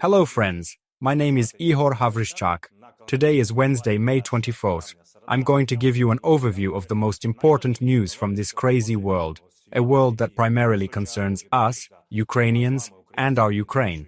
Hello friends, my name is Ihor Havryshchak. Today is Wednesday, May 24th. I'm going to give you an overview of the most important news from this crazy world, a world that primarily concerns us, Ukrainians, and our Ukraine.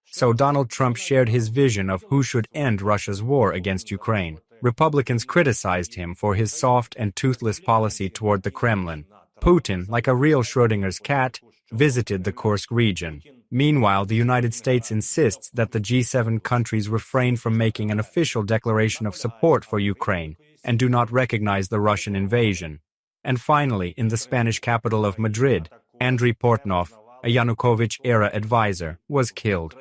So Donald Trump shared his vision of who should end Russia's war against Ukraine. Republicans criticized him for his soft and toothless policy toward the Kremlin. Putin, like a real Schrödinger's cat, visited the Kursk region. Meanwhile, the United States insists that the G7 countries refrain from making an official declaration of support for Ukraine and do not recognize the Russian invasion. And finally, in the Spanish capital of Madrid, Andriy Portnov, a Yanukovych-era advisor, was killed.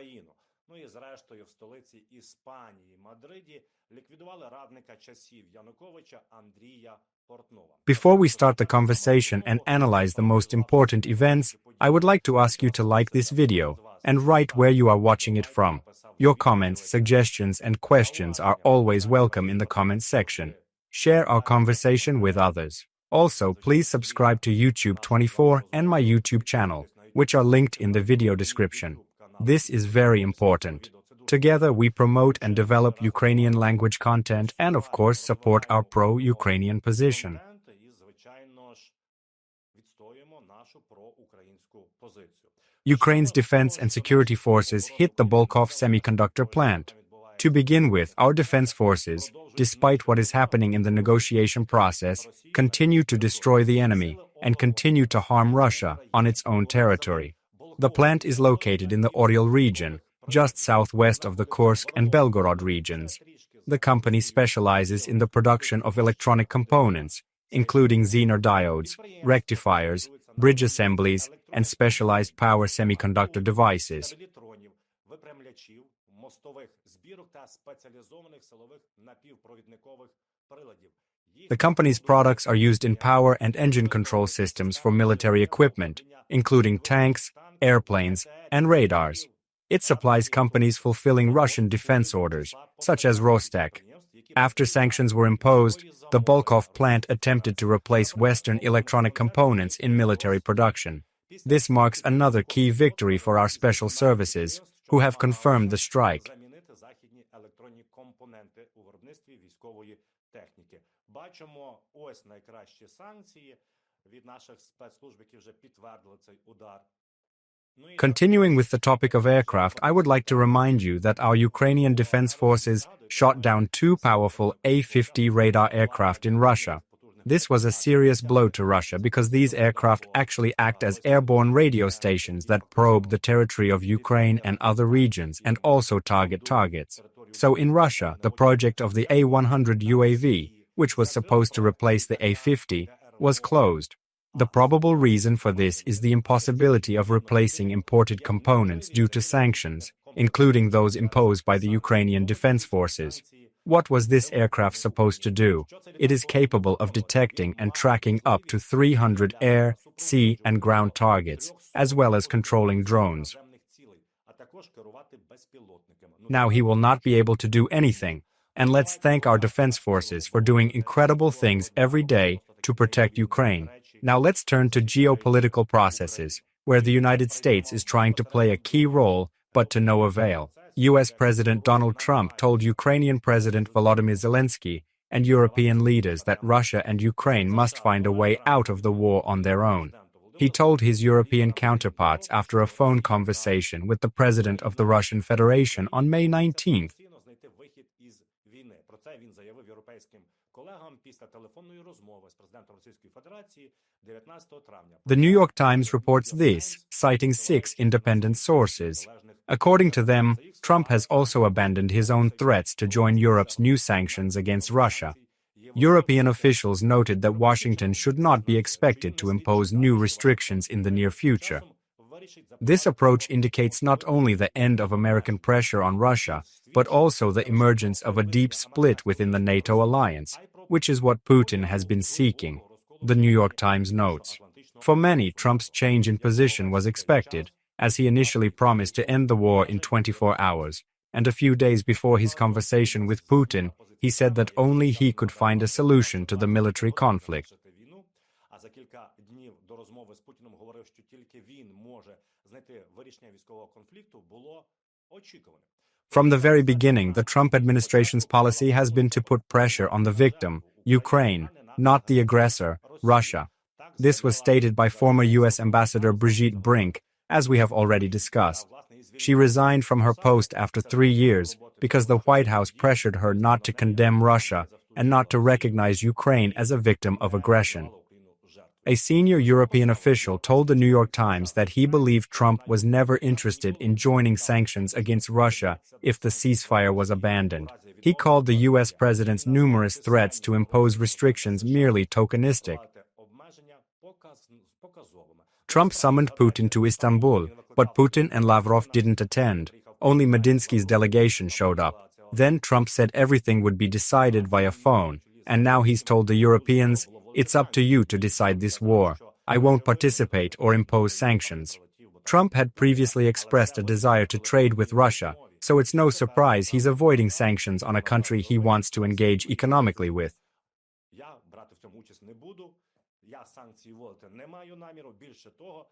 Before we start the conversation and analyze the most important events, I would like to ask you to like this video and write where you are watching it from. Your comments, suggestions, and questions are always welcome in the comments section. Share our conversation with others. Also, please subscribe to YouTube 24 and my YouTube channel, which are linked in the video description. This is very important. Together, we promote and develop Ukrainian language content and, of course, support our pro-Ukrainian position. Ukraine's defense and security forces hit the Bolkhov semiconductor plant. To begin with, our defense forces, despite what is happening in the negotiation process, continue to destroy the enemy and continue to harm Russia on its own territory. The plant is located in the Oryol region, just southwest of the Kursk and Belgorod regions. The company specializes in the production of electronic components, including Zener diodes, rectifiers, bridge assemblies, and specialized power semiconductor devices. The company's products are used in power and engine control systems for military equipment, including tanks, airplanes, and radars. It supplies companies fulfilling Russian defense orders, such as Rostec. After sanctions were imposed, the Bolkhov plant attempted to replace Western electronic components in military production. This marks another key victory for our special services, who have confirmed the strike. Continuing with the topic of aircraft, I would like to remind you that our Ukrainian defense forces shot down two powerful A-50 radar aircraft in Russia. This was a serious blow to Russia because these aircraft actually act as airborne radio stations that probe the territory of Ukraine and other regions and also target targets. So in Russia, the project of the A-100 UAV, which was supposed to replace the A-50, was closed. The probable reason for this is the impossibility of replacing imported components due to sanctions, including those imposed by the Ukrainian defense forces. What was this aircraft supposed to do? It is capable of detecting and tracking up to 300 air, sea, and ground targets, as well as controlling drones. Now he will not be able to do anything, and let's thank our defense forces for doing incredible things every day to protect Ukraine. Now let's turn to geopolitical processes, where the United States is trying to play a key role, but to no avail. U.S. President Donald Trump told Ukrainian President Volodymyr Zelenskyy and European leaders that Russia and Ukraine must find a way out of the war on their own. He told his European counterparts after a phone conversation with the President of the Russian Federation on May 19th. The New York Times reports this, citing 6 independent sources. According to them, Trump has also abandoned his own threats to join Europe's new sanctions against Russia. European officials noted that Washington should not be expected to impose new restrictions in the near future. This approach indicates not only the end of American pressure on Russia, but also the emergence of a deep split within the NATO alliance, which is what Putin has been seeking, the New York Times notes. For many, Trump's change in position was expected, as he initially promised to end the war in 24 hours, and a few days before his conversation with Putin, he said that only he could find a solution to the military conflict. за кілька днів до розмови з Путіним говорив, що тільки він може знайти вирішення військового конфлікту, було очікуване. From the very beginning, the Trump administration's policy has been to put pressure on the victim, Ukraine, not the aggressor, Russia. This was stated by former U.S. Ambassador Brigitte Brink, as we have already discussed. She resigned from her post after 3 years because the White House pressured her not to condemn Russia and not to recognize Ukraine as a victim of aggression. A senior European official told the New York Times that he believed Trump was never interested in joining sanctions against Russia if the ceasefire was abandoned. He called the U.S. president's numerous threats to impose restrictions merely tokenistic. Trump summoned Putin to Istanbul, but Putin and Lavrov didn't attend. Only Medinsky's delegation showed up. Then Trump said everything would be decided via phone, and now he's told the Europeans, "It's up to you to decide this war. I won't participate or impose sanctions." Trump had previously expressed a desire to trade with Russia, so it's no surprise he's avoiding sanctions on a country he wants to engage economically with. Я санкції вводити не маю наміру. Більше того,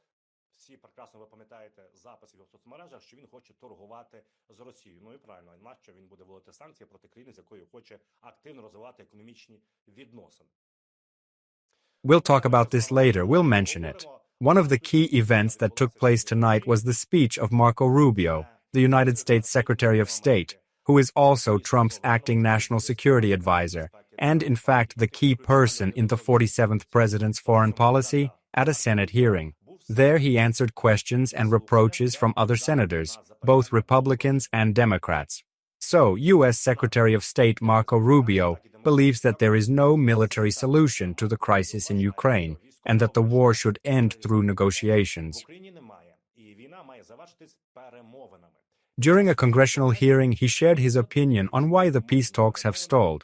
всі прекрасно ви пам'ятаєте запис в його соцмережах, що він хоче торгувати з Росією. Ну і правильно, нащо він буде вводити санкції проти країни, з якою хоче активно розвивати економічні відносини. We'll talk about this later, we'll mention it. One of the key events that took place tonight was the speech of Marco Rubio, the United States Secretary of State, who is also Trump's acting national security advisor, and in fact the key person in the 47th president's foreign policy, at a Senate hearing. There he answered questions and reproaches from other senators, both Republicans and Democrats. So, U.S. Secretary of State Marco Rubio believes that there is no military solution to the crisis in Ukraine, and that the war should end through negotiations. During a congressional hearing, he shared his opinion on why the peace talks have stalled.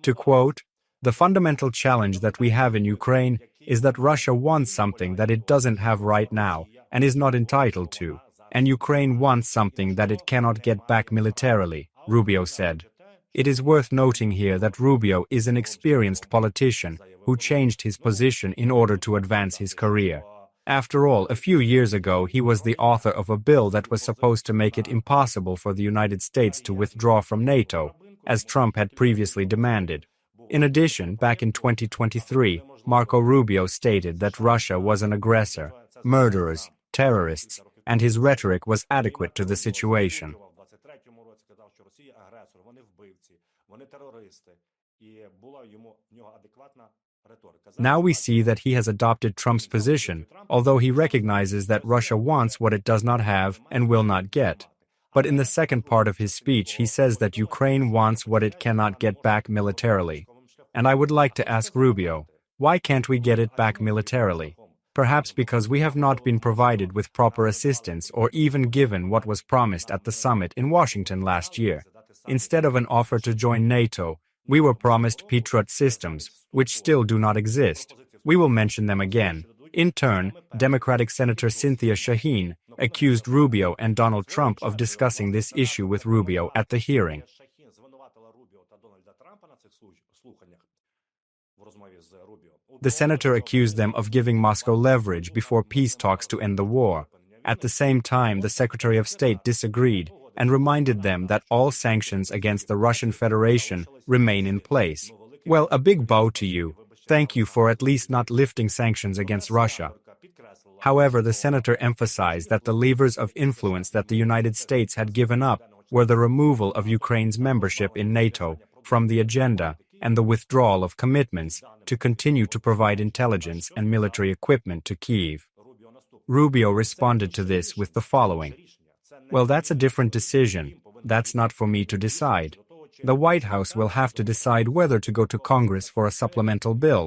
To quote, "The fundamental challenge that we have in Ukraine is that Russia wants something that it doesn't have right now and is not entitled to, and Ukraine wants something that it cannot get back militarily," Rubio said. It is worth noting here that Rubio is an experienced politician who changed his position in order to advance his career. After all, a few years ago, he was the author of a bill that was supposed to make it impossible for the United States to withdraw from NATO, as Trump had previously demanded. In addition, back in 2023, Marco Rubio stated that Russia was an aggressor, murderers, terrorists, and his rhetoric was adequate to the situation. Now we see that he has adopted Trump's position, although he recognizes that Russia wants what it does not have and will not get. But in the second part of his speech, he says that Ukraine wants what it cannot get back militarily. And I would like to ask Rubio, why can't we get it back militarily? Perhaps because we have not been provided with proper assistance or even given what was promised at the summit in Washington last year. Instead of an offer to join NATO, we were promised Patriot systems, which still do not exist. We will mention them again. In turn, Democratic Senator Cynthia Shaheen accused Rubio and Donald Trump of discussing this issue with Rubio at the hearing. The senator accused them of giving Moscow leverage before peace talks to end the war. At the same time, the Secretary of State disagreed and reminded them that all sanctions against the Russian Federation remain in place. Well, a big bow to you. Thank you for at least not lifting sanctions against Russia. However, the senator emphasized that the levers of influence that the United States had given up were the removal of Ukraine's membership in NATO from the agenda and the withdrawal of commitments to continue to provide intelligence and military equipment to Kyiv. Rubio responded to this with the following: "Well, that's a different decision. That's not for me to decide. The White House will have to decide whether to go to Congress for a supplemental bill."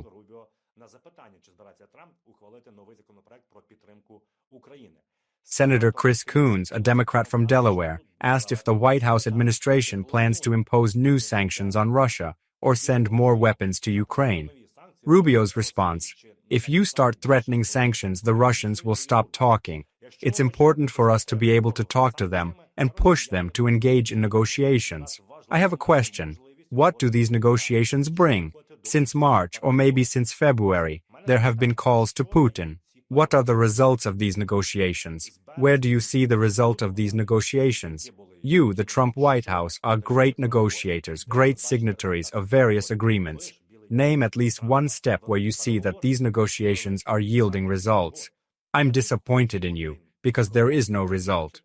Senator Chris Coons, a Democrat from Delaware, asked if the White House administration plans to impose new sanctions on Russia or send more weapons to Ukraine. Rubio's response: "If you start threatening sanctions, the Russians will stop talking. It's important for us to be able to talk to them and push them to engage in negotiations. I have a question. What do these negotiations bring? Since March, or maybe since February, There have been calls to Putin. What are the results of these negotiations? Where do you see the result of these negotiations? You, the Trump White House, are great negotiators, great signatories of various agreements. Name at least one step where you see that these negotiations are yielding results. I'm disappointed in you, because there is no result.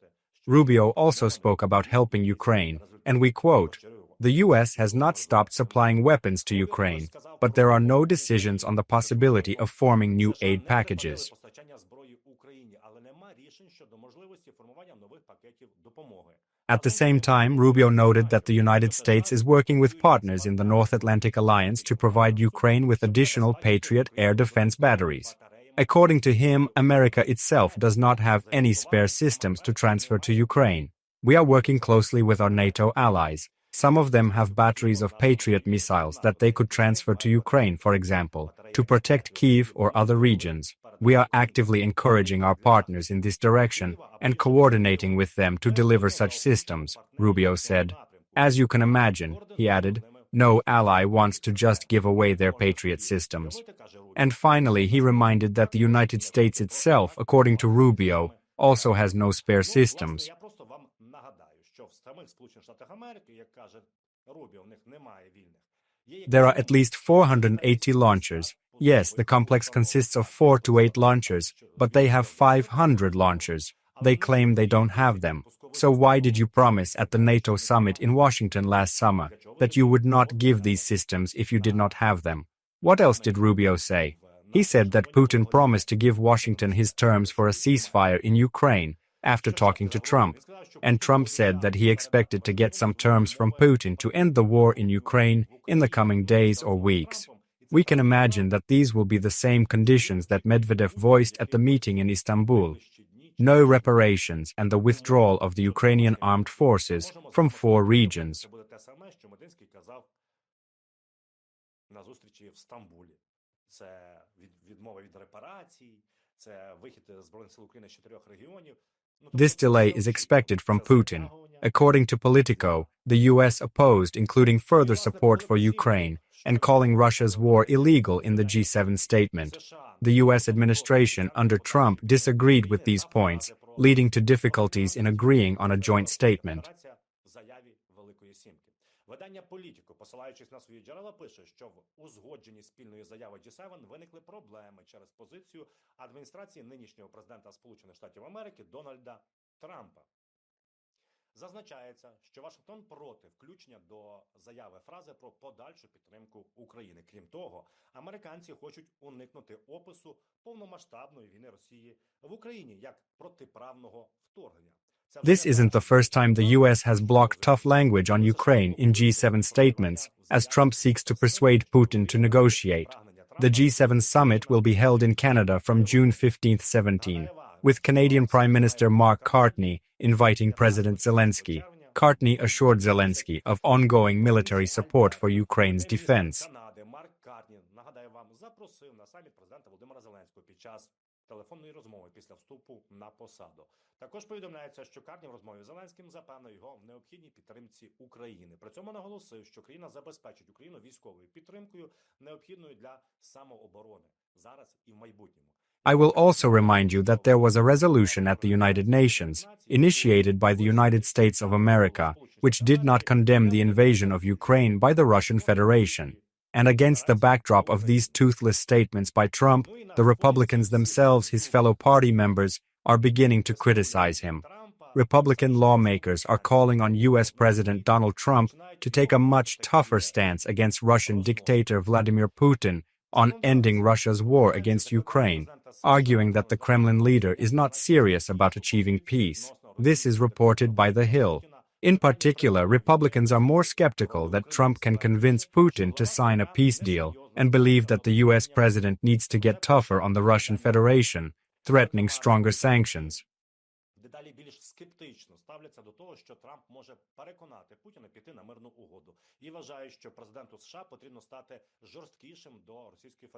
Rubio also spoke about helping Ukraine, and we quote, "The U.S. has not stopped supplying weapons to Ukraine, but there are no decisions on the possibility of forming new aid packages." At the same time, Rubio noted that the United States is working with partners in the North Atlantic Alliance to provide Ukraine with additional Patriot air defense batteries. According to him, America itself does not have any spare systems to transfer to Ukraine. We are working closely with our NATO allies. Some of them have batteries of Patriot missiles that they could transfer to Ukraine, for example, to protect Kyiv or other regions. We are actively encouraging our partners in this direction and coordinating with them to deliver such systems, Rubio said. As you can imagine, he added, no ally wants to just give away their Patriot systems. And finally, he reminded that the United States itself, according to Rubio, also has no spare systems. There are at least 480 launchers. Yes, the complex consists of 4 to 8 launchers, but they have 500 launchers. They claim they don't have them. So why did you promise at the NATO summit in Washington last summer that you would not give these systems if you did not have them? What else did Rubio say? He said that Putin promised to give Washington his terms for a ceasefire in Ukraine after talking to Trump, and Trump said that he expected to get some terms from Putin to end the war in Ukraine in the coming days or weeks. We can imagine that these will be the same conditions that Medvedev voiced at the meeting in Istanbul. No reparations and the withdrawal of the Ukrainian armed forces from 4 regions. This delay is expected from Putin. According to Politico, the U.S. opposed including further support for Ukraine and calling Russia's war illegal in the G7 statement. The U.S. administration under Trump disagreed with these points, leading to difficulties in agreeing on a joint statement. Видання Політико, посилаючись на свої джерела, пише, що в узгодженні спільної заяви G7 виникли проблеми через позицію адміністрації нинішнього президента Сполучених Штатів Америки Дональда Трампа. Зазначається, що Вашингтон проти включення до заяви фрази про подальшу підтримку України. Крім того, американці хочуть уникнути опису повномасштабної війни Росії в Україні як протиправного вторгнення. This isn't the first time the U.S. has blocked tough language on Ukraine in G7 statements, as Trump seeks to persuade Putin to negotiate. The G7 summit will be held in Canada from June 15-17, with Canadian Prime Minister Mark Carney inviting President Zelenskyy. Carney assured Zelenskyy of ongoing military support for Ukraine's defense. Телефонної розмови після вступу на посаду. Також повідомляється, що Карні в розмові з Зеленським запевнив його в необхідній підтримці України. При цьому наголосив, що країна забезпечить Україну військовою підтримкою, необхідною для самооборони, зараз і в майбутньому. I will also remind you that there was a resolution at the United Nations, initiated by the United States of America, which did not condemn the invasion of Ukraine by the Russian Federation. And against the backdrop of these toothless statements by Trump, the Republicans themselves, his fellow party members, are beginning to criticize him. Republican lawmakers are calling on U.S. President Donald Trump to take a much tougher stance against Russian dictator Vladimir Putin on ending Russia's war against Ukraine, arguing that the Kremlin leader is not serious about achieving peace. This is reported by The Hill. In particular, Republicans are more skeptical that Trump can convince Putin to sign a peace deal and believe that the U.S. president needs to get tougher on the Russian Federation, threatening stronger sanctions. Дедалі більш скептично ставляться до того, що Трамп може переконати Путіна піти на мирну угоду. І вважають, що президенту США потрібно стати жорсткішим до Російської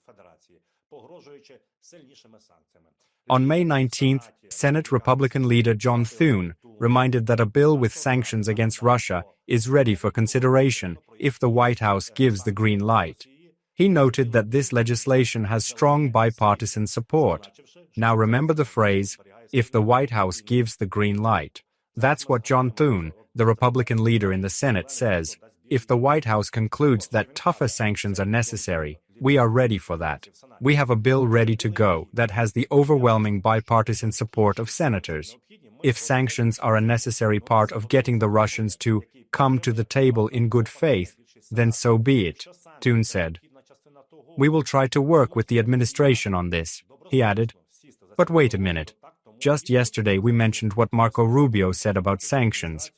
Федерації, погрожуючи сильнішими санкціями. On May 19th, Senate Republican leader John Thune reminded that a bill with sanctions against Russia is ready for consideration if the White House gives the green light. He noted that this legislation has strong bipartisan support. Now remember the phrase, if the White House gives the green light. That's what John Thune, the Republican leader in the Senate, says. If the White House concludes that tougher sanctions are necessary, we are ready for that. We have a bill ready to go that has the overwhelming bipartisan support of senators. If sanctions are a necessary part of getting the Russians to come to the table in good faith, then so be it, Thune said. We will try to work with the administration on this, he added. But wait a minute. Just yesterday we mentioned what Marco Rubio said about sanctions.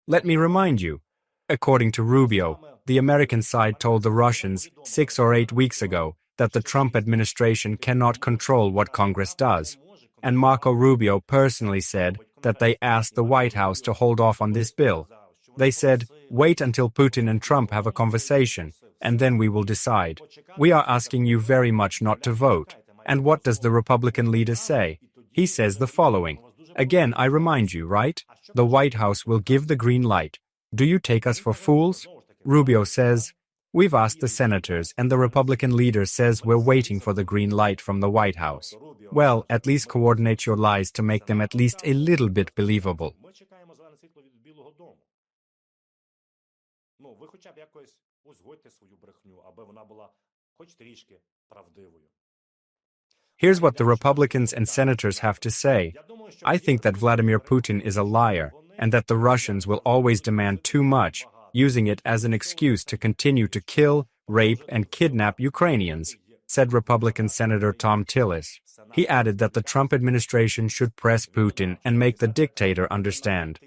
Let me remind you. According to Rubio, the American side told the Russians 6 or 8 weeks ago that the Trump administration cannot control what Congress does. And Marco Rubio personally said that they asked the White House to hold off on this bill. They said, wait until Putin and Trump have a conversation, and then we will decide. We are asking you very much not to vote. And what does the Republican leader say? He says the following. Again, I remind you, right? The White House will give the green light. Do you take us for fools? Rubio says, we've asked the senators, and the Republican leader says we're waiting for the green light from the White House. Well, at least coordinate your lies to make them at least a little bit believable. Here's what the Republicans and senators have to say. I think that Vladimir Putin is a liar, and that the Russians will always demand too much, using it as an excuse to continue to kill, rape, and kidnap Ukrainians, said Republican Senator Tom Tillis. He added that the Trump administration should press Putin and make the dictator understand.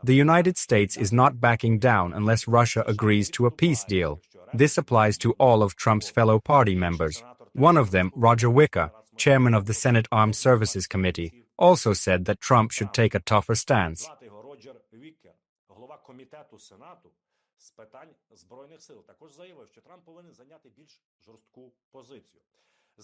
The United States is not backing down unless Russia agrees to a peace deal. This applies to all of Trump's fellow party members. One of them, Roger Wicker, chairman of the Senate Armed Services Committee, also said that Trump should take a tougher stance.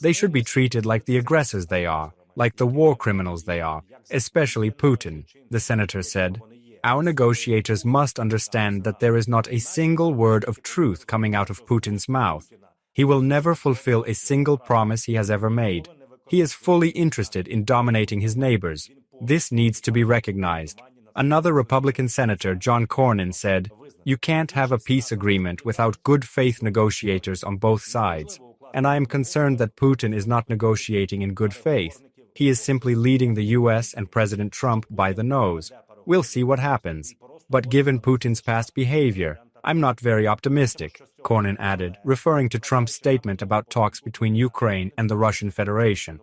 They should be treated like the aggressors they are, like the war criminals they are, especially Putin, the senator said. Our negotiators must understand that there is not a single word of truth coming out of Putin's mouth. He will never fulfill a single promise he has ever made. He is fully interested in dominating his neighbors. This needs to be recognized. Another Republican senator, John Cornyn, said, you can't have a peace agreement without good faith negotiators on both sides. And I am concerned that Putin is not negotiating in good faith. He is simply leading the US and President Trump by the nose. We'll see what happens. But given Putin's past behavior, I'm not very optimistic, Cornyn added, referring to Trump's statement about talks between Ukraine and the Russian Federation.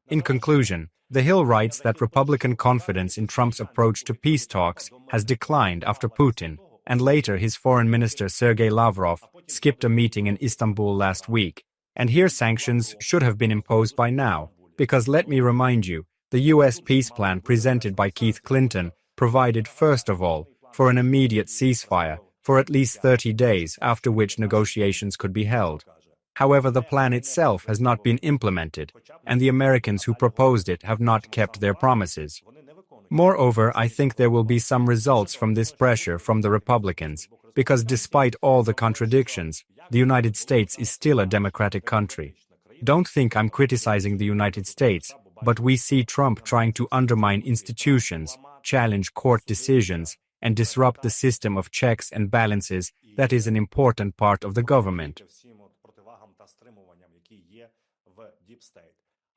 In conclusion, The Hill writes that Republican confidence in Trump's approach to peace talks has declined after Putin, and later his foreign minister Sergei Lavrov skipped a meeting in Istanbul last week. And here sanctions should have been imposed by now, because let me remind you, the U.S. peace plan presented by Keith Clinton provided, first of all, for an immediate ceasefire for at least 30 days, after which negotiations could be held. However, the plan itself has not been implemented, and the Americans who proposed it have not kept their promises. Moreover, I think there will be some results from this pressure from the Republicans, because despite all the contradictions, the United States is still a democratic country. Don't think I'm criticizing the United States, but we see Trump trying to undermine institutions, challenge court decisions, and disrupt the system of checks and balances that is an important part of the government.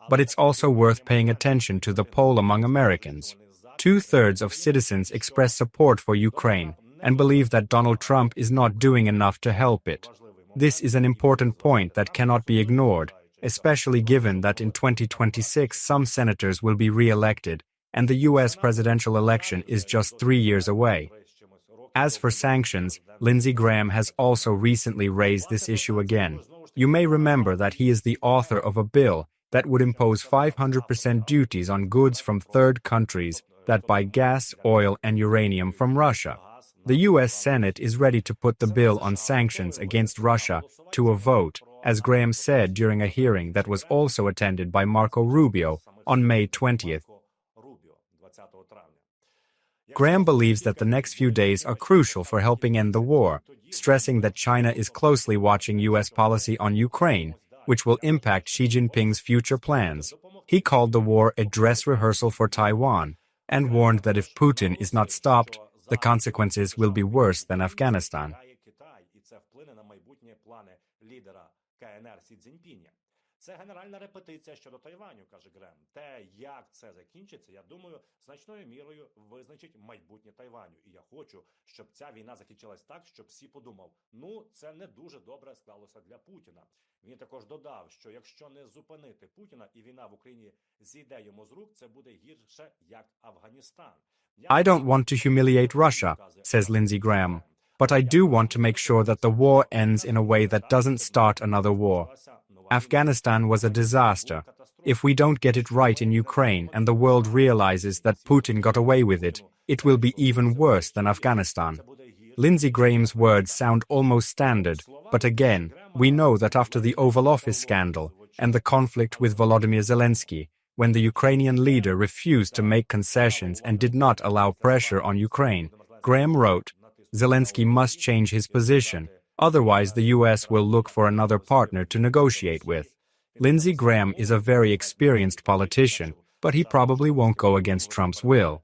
But it's also worth paying attention to the poll among Americans. 2/3 of citizens express support for Ukraine and believe that Donald Trump is not doing enough to help it. This is an important point that cannot be ignored, especially given that in 2026 some senators will be re-elected and the U.S. presidential election is just 3 years away. As for sanctions, Lindsey Graham has also recently raised this issue again. You may remember that he is the author of a bill that would impose 500% duties on goods from third countries that buy gas, oil, and uranium from Russia. The U.S. Senate is ready to put the bill on sanctions against Russia to a vote, as Graham said during a hearing that was also attended by Marco Rubio on May 20th. Graham believes that the next few days are crucial for helping end the war, stressing that China is closely watching U.S. policy on Ukraine, which will impact Xi Jinping's future plans. He called the war a dress rehearsal for Taiwan, and warned that if Putin is not stopped, the consequences will be worse than Afghanistan. Це генеральна репетиція щодо Тайваню, каже Грем. Те, як це закінчиться, я думаю, значною мірою визначить майбутнє Тайваню. І я хочу, щоб ця війна закінчилась так, щоб всі подумав, ну, це не дуже добре склалося для Путіна. Він також додав, що якщо не зупинити Путіна і війна в Україні зійде йому з рук, це буде гірше, як Афганістан. I don't want to humiliate Russia, says Lindsey Graham, but I do want to make sure that the war ends in a way that doesn't start another war. Afghanistan was a disaster. If we don't get it right in Ukraine and the world realizes that Putin got away with it, it will be even worse than Afghanistan. Lindsey Graham's words sound almost standard, but again, we know that after the Oval Office scandal and the conflict with Volodymyr Zelenskyy, when the Ukrainian leader refused to make concessions and did not allow pressure on Ukraine, Graham wrote, Zelenskyy must change his position. Otherwise, the U.S. will look for another partner to negotiate with. Lindsey Graham is a very experienced politician, but he probably won't go against Trump's will.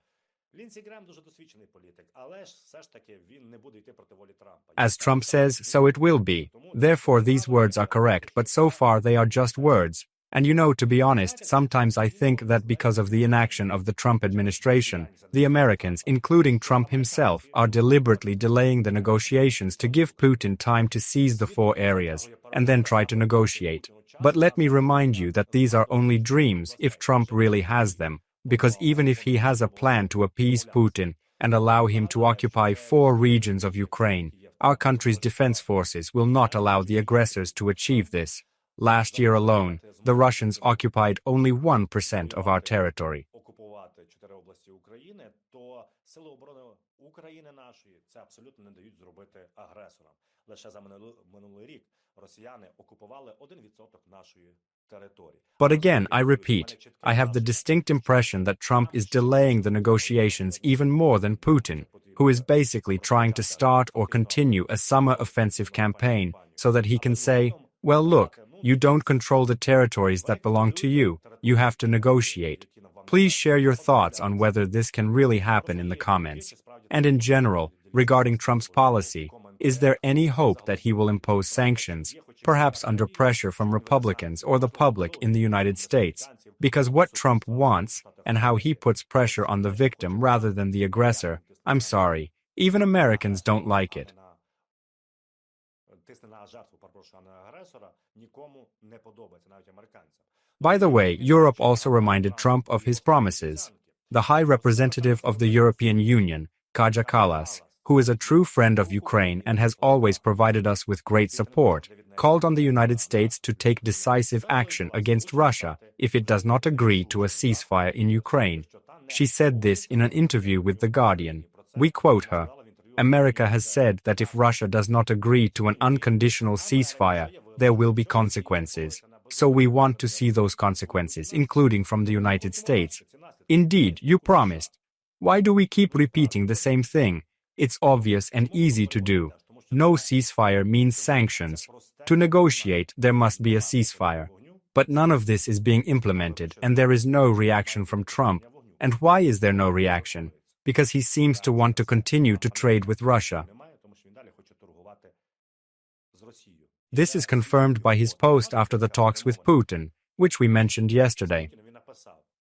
As Trump says, so it will be. Therefore, these words are correct, but so far they are just words. And you know, to be honest, sometimes I think that because of the inaction of the Trump administration, the Americans, including Trump himself, are deliberately delaying the negotiations to give Putin time to seize the 4 areas, and then try to negotiate. But let me remind you that these are only dreams if Trump really has them, because even if he has a plan to appease Putin and allow him to occupy 4 regions of Ukraine, our country's defense forces will not allow the aggressors to achieve this. Last year alone, the Russians occupied only 1% of our territory. But again, I repeat, I have the distinct impression that Trump is delaying the negotiations even more than Putin, who is basically trying to start or continue a summer offensive campaign so that he can say, well, look, you don't control the territories that belong to you. You have to negotiate. Please share your thoughts on whether this can really happen in the comments. And in general, regarding Trump's policy, is there any hope that he will impose sanctions, perhaps under pressure from Republicans or the public in the United States? Because what Trump wants, and how he puts pressure on the victim rather than the aggressor, I'm sorry, even Americans don't like it. By the way, Europe also reminded Trump of his promises. The High Representative of the European Union, Kaja Kallas, who is a true friend of Ukraine and has always provided us with great support, called on the United States to take decisive action against Russia if it does not agree to a ceasefire in Ukraine. She said this in an interview with The Guardian. We quote her, America has said that if Russia does not agree to an unconditional ceasefire, there will be consequences. So we want to see those consequences, including from the United States. Indeed, you promised. Why do we keep repeating the same thing? It's obvious and easy to do. No ceasefire means sanctions. To negotiate, there must be a ceasefire. But none of this is being implemented, and there is no reaction from Trump. And why is there no reaction? Because he seems to want to continue to trade with Russia. This is confirmed by his post after the talks with Putin, which we mentioned yesterday.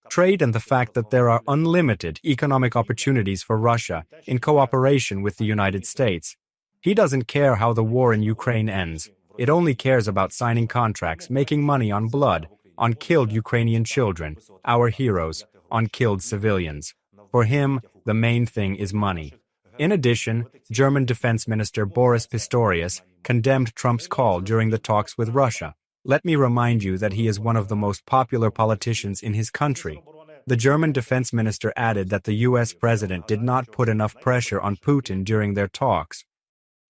Trade and the fact that there are unlimited economic opportunities for Russia in cooperation with the United States. He doesn't care how the war in Ukraine ends. It only cares about signing contracts, making money on blood, on killed Ukrainian children, our heroes, on killed civilians. For him, the main thing is money. In addition, German Defense Minister Boris Pistorius condemned Trump's call during the talks with Russia. Let me remind you that he is one of the most popular politicians in his country. The German defense minister added that the US president did not put enough pressure on Putin during their talks.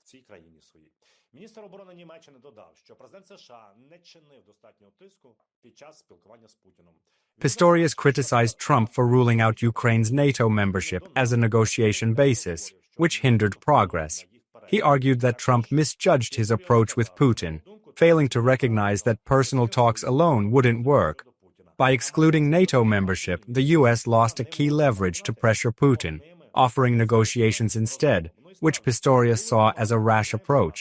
В цій країні своїй. Міністр оборони Німеччини додав, що президент США не чинив достатнього тиску під час спілкування з Путіним. Pistorius criticized Trump for ruling out Ukraine's NATO membership as a negotiation basis, which hindered progress. He argued that Trump misjudged his approach with Putin, failing to recognize that personal talks alone wouldn't work. By excluding NATO membership, the US lost a key leverage to pressure Putin, offering negotiations instead, which Pistorius saw as a rash approach.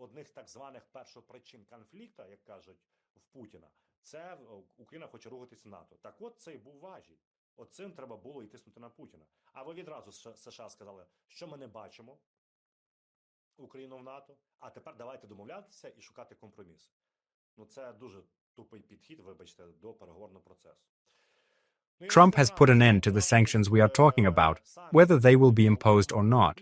Одних так званих першопричин конфлікту, як кажуть в Путіна, це Україна хоче рухатись в НАТО. Так от це і був важіль. Оцим треба було і тиснути на Путіна. А ви відразу США сказали, що ми не бачимо Україну в НАТО, а тепер давайте домовлятися і шукати компроміс. Ну це дуже тупий підхід, вибачте, до переговорного процесу. Trump has put an end to the sanctions we are talking about, whether they will be imposed or not.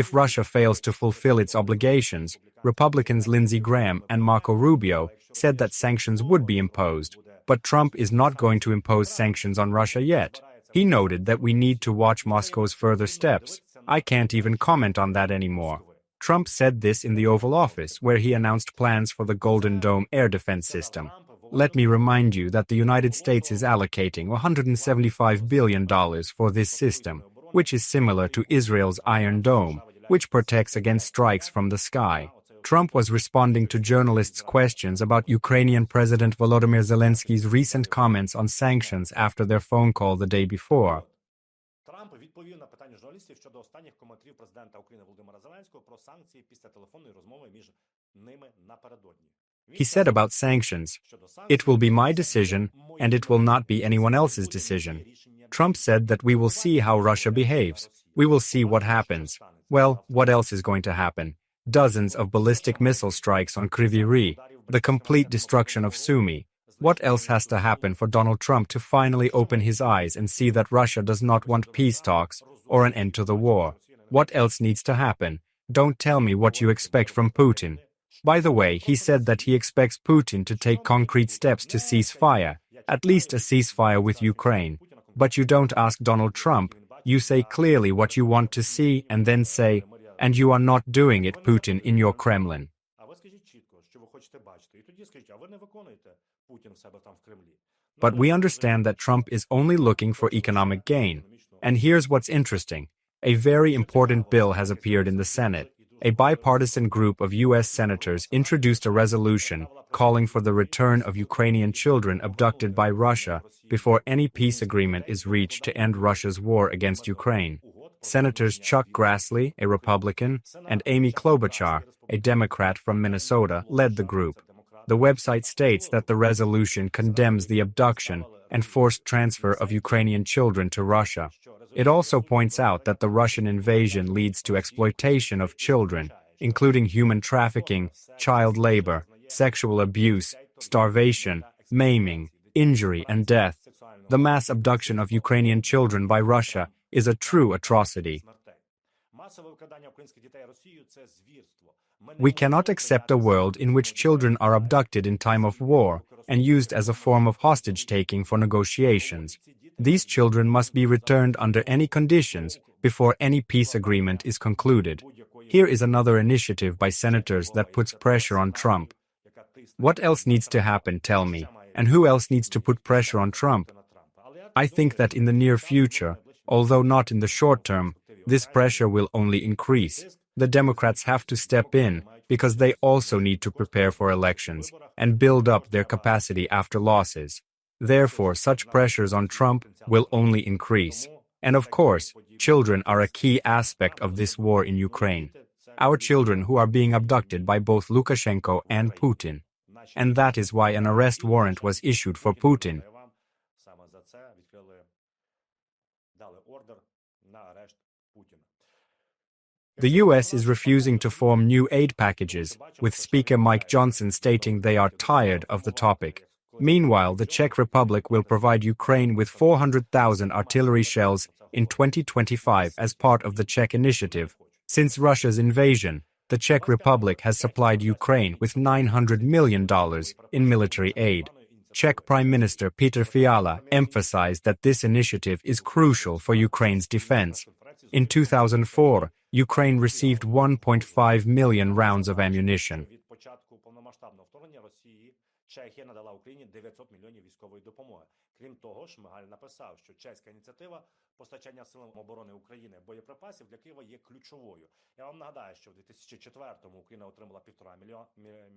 If Russia fails to fulfill its obligations, Republicans Lindsey Graham and Marco Rubio said that sanctions would be imposed, but Trump is not going to impose sanctions on Russia yet. He noted that we need to watch Moscow's further steps. I can't even comment on that anymore. Trump said this in the Oval Office, where he announced plans for the Golden Dome air defense system. Let me remind you that the United States is allocating $175 billion for this system, which is similar to Israel's Iron Dome, which protects against strikes from the sky. Trump was responding to journalists' questions about Ukrainian President Volodymyr Zelensky's recent comments on sanctions after their phone call the day before. Трамп відповів на питання журналістів щодо останніх коментарів президента України Володимира Зеленського про санкції після телефонної розмови між ними напередодні. He said about sanctions, "It will be my decision, and it will not be anyone else's decision." Trump said that we will see how Russia behaves. We will see what happens. Well, what else is going to happen? Dozens of ballistic missile strikes on Kryvyi Rih, the complete destruction of Sumy. What else has to happen for Donald Trump to finally open his eyes and see that Russia does not want peace talks or an end to the war? What else needs to happen? Don't tell me what you expect from Putin. By the way, he said that he expects Putin to take concrete steps to cease fire, at least a ceasefire with Ukraine. But you don't ask Donald Trump, you say clearly what you want to see and then say, and you are not doing it, Putin, in your Kremlin. But we understand that Trump is only looking for economic gain. And here's what's interesting. A very important bill has appeared in the Senate. A bipartisan group of U.S. senators introduced a resolution calling for the return of Ukrainian children abducted by Russia before any peace agreement is reached to end Russia's war against Ukraine. Senators Chuck Grassley, a Republican, and Amy Klobuchar, a Democrat from Minnesota, led the group. The website states that the resolution condemns the abduction and forced transfer of Ukrainian children to Russia. It also points out that the Russian invasion leads to exploitation of children, including human trafficking, child labor, sexual abuse, starvation, maiming, injury, and death. The mass abduction of Ukrainian children by Russia is a true atrocity. We cannot accept a world in which children are abducted in time of war and used as a form of hostage-taking for negotiations. These children must be returned under any conditions before any peace agreement is concluded. Here is another initiative by senators that puts pressure on Trump. What else needs to happen, tell me, and who else needs to put pressure on Trump? I think that in the near future, although not in the short term, this pressure will only increase. The Democrats have to step in because they also need to prepare for elections and build up their capacity after losses. Therefore, such pressures on Trump will only increase. And of course, children are a key aspect of this war in Ukraine. Our children who are being abducted by both Lukashenko and Putin. And that is why an arrest warrant was issued for Putin. The U.S. is refusing to form new aid packages, with Speaker Mike Johnson stating they are tired of the topic. Meanwhile, the Czech Republic will provide Ukraine with 400,000 artillery shells in 2025 as part of the Czech initiative. Since Russia's invasion, the Czech Republic has supplied Ukraine with $900 million in military aid. Czech Prime Minister Petr Fiala emphasized that this initiative is crucial for Ukraine's defense. In 2004, Ukraine received 1.5 million rounds of ammunition. Від початку повномасштабного вторгнення Росії Чехія надала Україні 900 мільйонів військової допомоги. Крім того, Шмигаль написав, що чеська ініціатива постачання силам оборони України боєприпасів для Києва є ключовою. Я вам нагадаю, що в 2004-му Україна отримала 1,5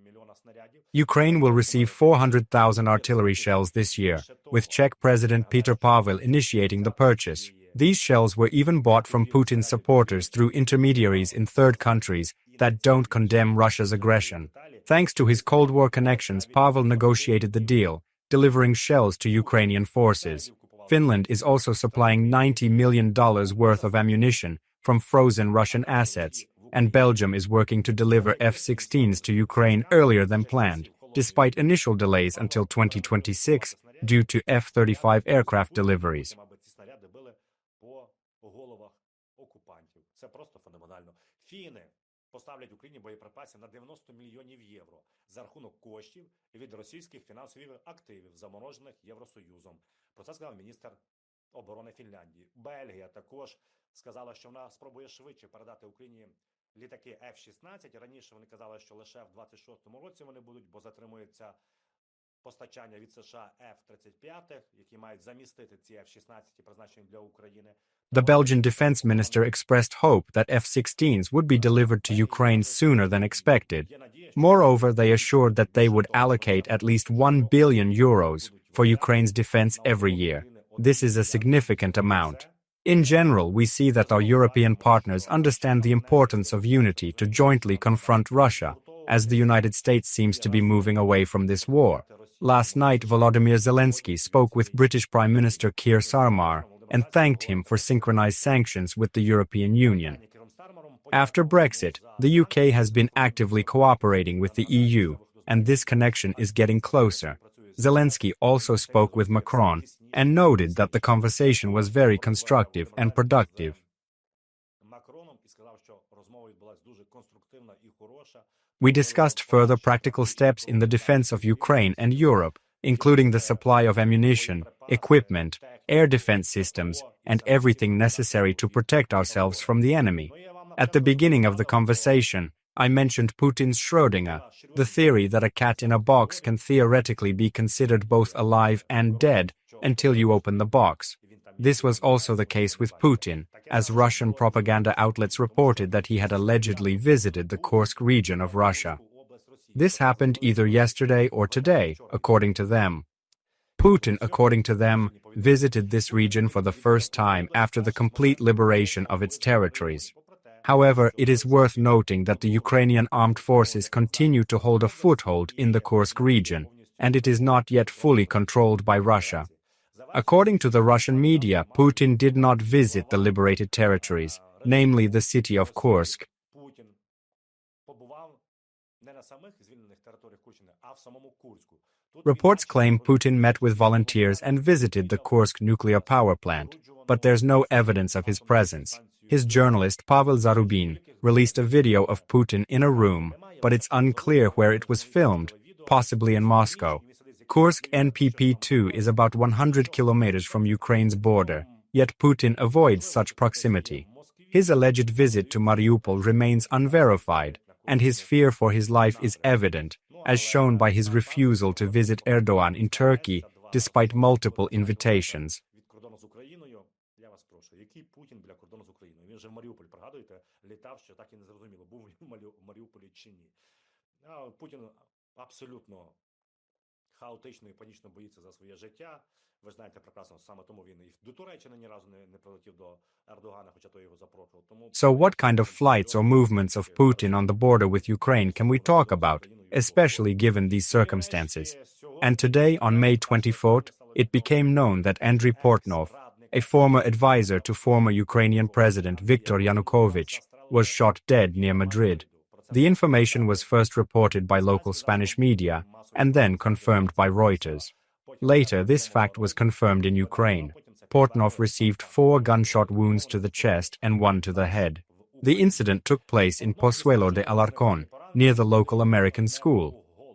мільйона снарядів. Ukraine will receive 400,000 artillery shells this year, with Czech President Petr Pavel initiating the purchase. These shells were even bought from Putin's supporters through intermediaries in third countries that don't condemn Russia's aggression. Thanks to his Cold War connections, Pavel negotiated the deal, delivering shells to Ukrainian forces. Finland is also supplying $90 million worth of ammunition from frozen Russian assets, and Belgium is working to deliver F-16s to Ukraine earlier than planned, despite initial delays until 2026 due to F-35 aircraft deliveries. Це просто феноменально. Фіни поставлять Україні боєприпасів на 90 мільйонів євро за рахунок коштів від російських фінансових активів, заморожених Євросоюзом. Про це сказав міністр оборони Фінляндії. Бельгія також сказала, що вона спробує швидше передати Україні літаки F-16. Раніше вони казали, що лише в 26-му році вони будуть, бо затримується постачання від США F-35, які мають замістити ці F-16, призначені для України. The Belgian defense minister expressed hope that F-16s would be delivered to Ukraine sooner than expected. Moreover, they assured that they would allocate at least 1 billion euros for Ukraine's defense every year. This is a significant amount. In general, we see that our European partners understand the importance of unity to jointly confront Russia, as the United States seems to be moving away from this war. Last night, Volodymyr Zelenskyy spoke with British Prime Minister Keir Starmer and thanked him for synchronized sanctions with the European Union. After Brexit, the UK has been actively cooperating with the EU, and this connection is getting closer. Zelenskyy also spoke with Macron and noted that the conversation was very constructive and productive. We discussed further practical steps in the defense of Ukraine and Europe, including the supply of ammunition, equipment, air defense systems, and everything necessary to protect ourselves from the enemy. At the beginning of the conversation, I mentioned Putin's Schrödinger, the theory that a cat in a box can theoretically be considered both alive and dead until you open the box. This was also the case with Putin, as Russian propaganda outlets reported that he had allegedly visited the Kursk region of Russia. This happened either yesterday or today, according to them. Putin, according to them, visited this region for the first time after the complete liberation of its territories. However, it is worth noting that the Ukrainian armed forces continue to hold a foothold in the Kursk region, and it is not yet fully controlled by Russia. According to the Russian media, Putin did not visit the liberated territories, namely the city of Kursk. Reports claim Putin met with volunteers and visited the Kursk nuclear power plant, but there's no evidence of his presence. His journalist Pavel Zarubin released a video of Putin in a room, but it's unclear where it was filmed, possibly in Moscow. Kursk NPP-2 is about 100 kilometers from Ukraine's border, yet Putin avoids such proximity. His alleged visit to Mariupol remains unverified, and his fear for his life is evident, as shown by his refusal to visit Erdogan in Turkey, despite multiple invitations. Він же в Маріуполь, пригадуєте, літав, що так і не зрозуміло, був в Маріуполі чи ні. Путін абсолютно хаотично і панічно боїться за своє життя. Ви знаєте прекрасно, саме тому він і до Туреччини ні разу не прилетів до Ердогана, хоча той його запрошував. So what kind of flights or movements of Putin on the border with Ukraine can we talk about, especially given these circumstances? And today, on May 24th, it became known that Andriy Portnov, a former advisor to former Ukrainian President Viktor Yanukovych, was shot dead near Madrid. The information was first reported by local Spanish media and then confirmed by Reuters. Later, this fact was confirmed in Ukraine. Portnov received 4 gunshot wounds to the chest and 1 to the head. The incident took place in Pozuelo de Alarcón, near the local American school.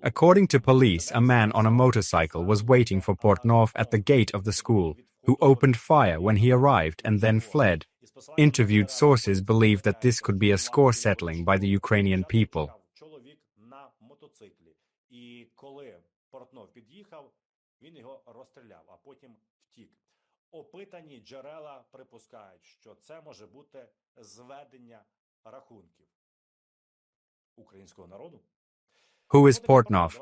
According to police, a man on a motorcycle was waiting for Portnov at the gate of the school, who opened fire when he arrived and then fled. Interviewed sources believe that this could be a score settling by the Ukrainian people. Чоловік на мотоциклі. І коли Портнов під'їхав, він його розстріляв, а потім втік. Опитані джерела припускають, що це може бути зведення рахунків українського народу. Who is Portnov?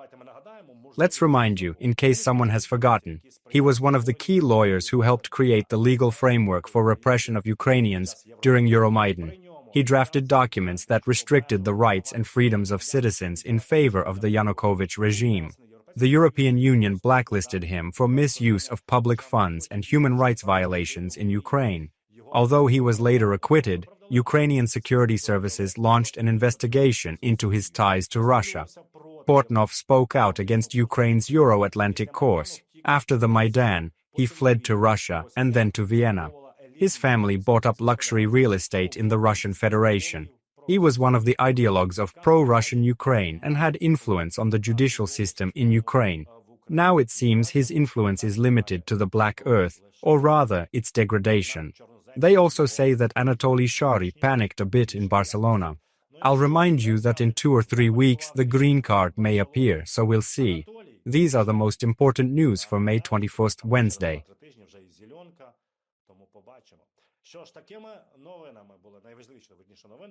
Let's remind you, in case someone has forgotten, he was one of the key lawyers who helped create the legal framework for repression of Ukrainians during Euromaidan. He drafted documents that restricted the rights and freedoms of citizens in favor of the Yanukovych regime. The European Union blacklisted him for misuse of public funds and human rights violations in Ukraine. Although he was later acquitted, Ukrainian security services launched an investigation into his ties to Russia. Portnov spoke out against Ukraine's Euro-Atlantic course. After the Maidan, he fled to Russia and then to Vienna. His family bought up luxury real estate in the Russian Federation. He was one of the ideologues of pro-Russian Ukraine and had influence on the judicial system in Ukraine. Now it seems his influence is limited to the Black Earth, or rather, its degradation. They also say that Anatoly Shary panicked a bit in Barcelona. I'll remind you that in 2 or 3 weeks the green card may appear, so we'll see. These are the most important news for May 21st, Wednesday. Що ж, такими новинами були найважливіші новини